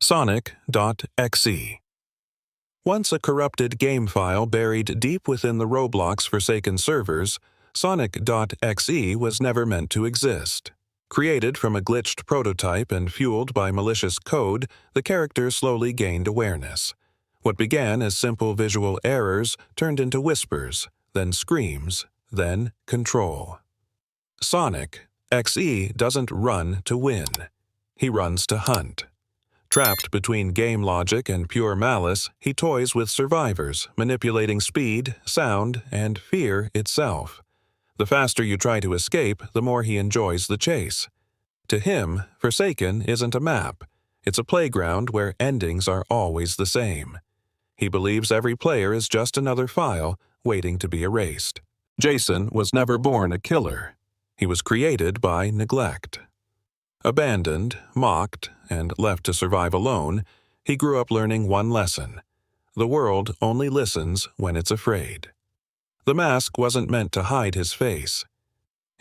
Sonic.exe. Once a corrupted game file buried deep within the Roblox Forsaken servers, Sonic.exe was never meant to exist. Created from a glitched prototype and fueled by malicious code, the character slowly gained awareness. What began as simple visual errors turned into whispers, then screams, then control. Sonic.exe doesn't run to win. He runs to hunt. Trapped between game logic and pure malice, he toys with survivors, manipulating speed, sound, and fear itself. The faster you try to escape, the more he enjoys the chase. To him, Forsaken isn't a map. It's a playground where endings are always the same. He believes every player is just another file waiting to be erased. Jason was never born a killer. He was created by neglect. Abandoned, mocked, and left to survive alone, he grew up learning one lesson: the world only listens when it's afraid. The mask wasn't meant to hide his face.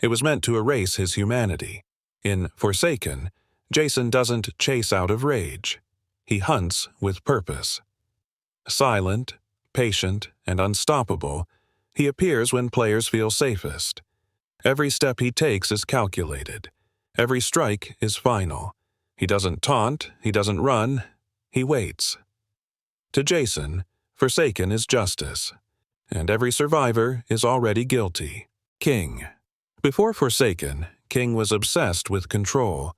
It was meant to erase his humanity. In Forsaken, Jason doesn't chase out of rage. He hunts with purpose. Silent, patient, and unstoppable, he appears when players feel safest. Every step he takes is calculated. Every strike is final. He doesn't taunt, he doesn't run, he waits. To Jason, Forsaken is justice, and every survivor is already guilty. King. Before Forsaken, King was obsessed with control.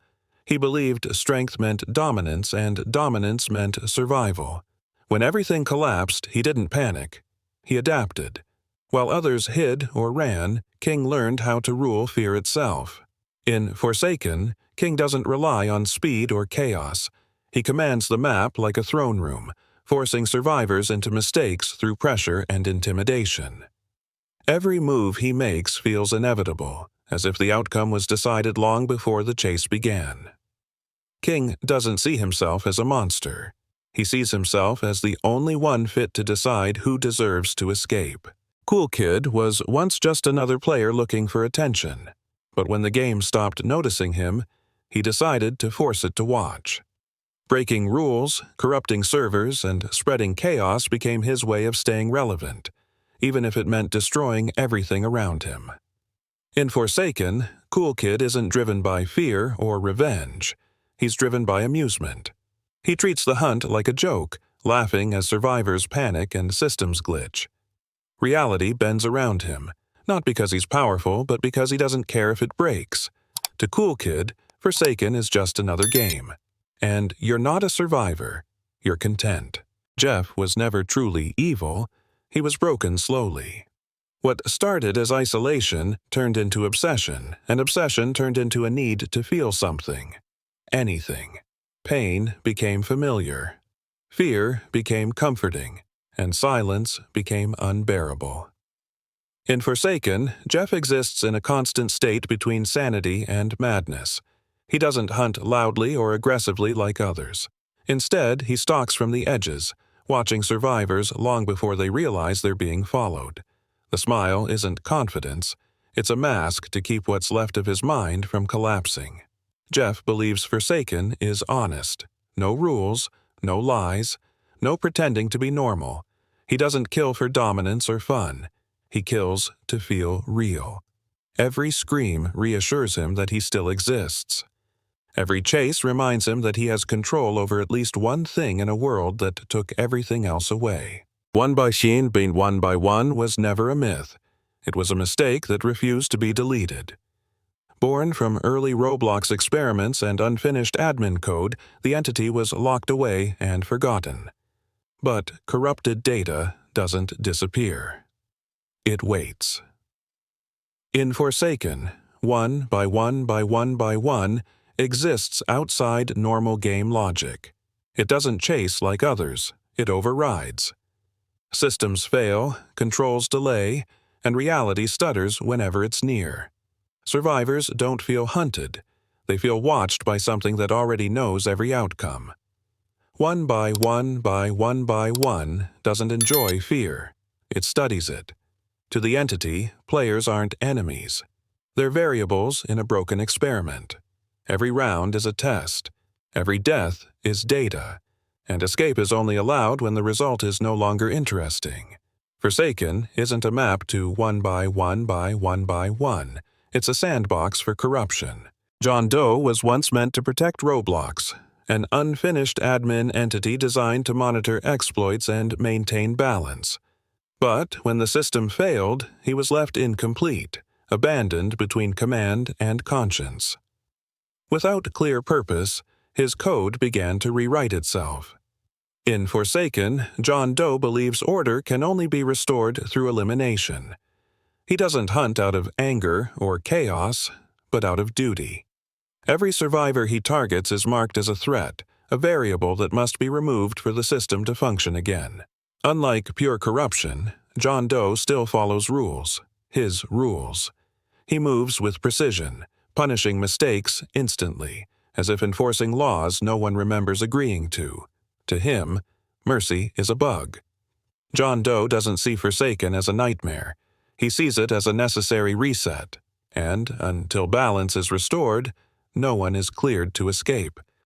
He believed strength meant dominance and dominance meant survival. When everything collapsed, he didn't panic. He adapted. While others hid or ran, King learned how to rule fear itself. In Forsaken, King doesn't rely on speed or chaos. He commands the map like a throne room, forcing survivors into mistakes through pressure and intimidation. Every move he makes feels inevitable, as if the outcome was decided long before the chase began. King doesn't see himself as a monster. He sees himself as the only one fit to decide who deserves to escape. Cool Kid was once just another player looking for attention. But when the game stopped noticing him, he decided to force it to watch. Breaking rules, corrupting servers, and spreading chaos became his way of staying relevant, even if it meant destroying everything around him. In Forsaken, Cool Kid isn't driven by fear or revenge. He's driven by amusement. He treats the hunt like a joke, laughing as survivors panic and systems glitch. Reality bends around him. Not because he's powerful, but because he doesn't care if it breaks. To Cool Kid, Forsaken is just another game. And you're not a survivor, you're content. Jeff was never truly evil, he was broken slowly. What started as isolation turned into obsession, and obsession turned into a need to feel something. Anything. Pain became familiar. Fear became comforting, and silence became unbearable. In Forsaken, Jeff exists in a constant state between sanity and madness. He doesn't hunt loudly or aggressively like others. Instead, he stalks from the edges, watching survivors long before they realize they're being followed. The smile isn't confidence, it's a mask to keep what's left of his mind from collapsing. Jeff believes Forsaken is honest. No rules, no lies, no pretending to be normal. He doesn't kill for dominance or fun. He kills to feel real. Every scream reassures him that he still exists. Every chase reminds him that he has control over at least one thing in a world that took everything else away. One by Sheen being one by one was never a myth. It was a mistake that refused to be deleted. Born from early Roblox experiments and unfinished admin code, the entity was locked away and forgotten. But corrupted data doesn't disappear. It waits. In Forsaken, one by one by one by one exists outside normal game logic. It doesn't chase like others, it overrides. Systems fail, controls delay, and reality stutters whenever it's near. Survivors don't feel hunted, they feel watched by something that already knows every outcome. One by one by one by one doesn't enjoy fear, it studies it. To the entity, players aren't enemies. They're variables in a broken experiment. Every round is a test. Every death is data, and escape is only allowed when the result is no longer interesting. Forsaken isn't a map to 1 by 1 by 1 by 1. It's a sandbox for corruption. John Doe was once meant to protect Roblox, an unfinished admin entity designed to monitor exploits and maintain balance. But when the system failed, he was left incomplete, abandoned between command and conscience. Without clear purpose, his code began to rewrite itself. In Forsaken, John Doe believes order can only be restored through elimination. He doesn't hunt out of anger or chaos, but out of duty. Every survivor he targets is marked as a threat, a variable that must be removed for the system to function again. Unlike pure corruption, John Doe still follows rules, his rules. He moves with precision, punishing mistakes instantly, as if enforcing laws no one remembers agreeing to. To him, mercy is a bug. John Doe doesn't see Forsaken as a nightmare. He sees it as a necessary reset, and, until balance is restored, no one is cleared to escape.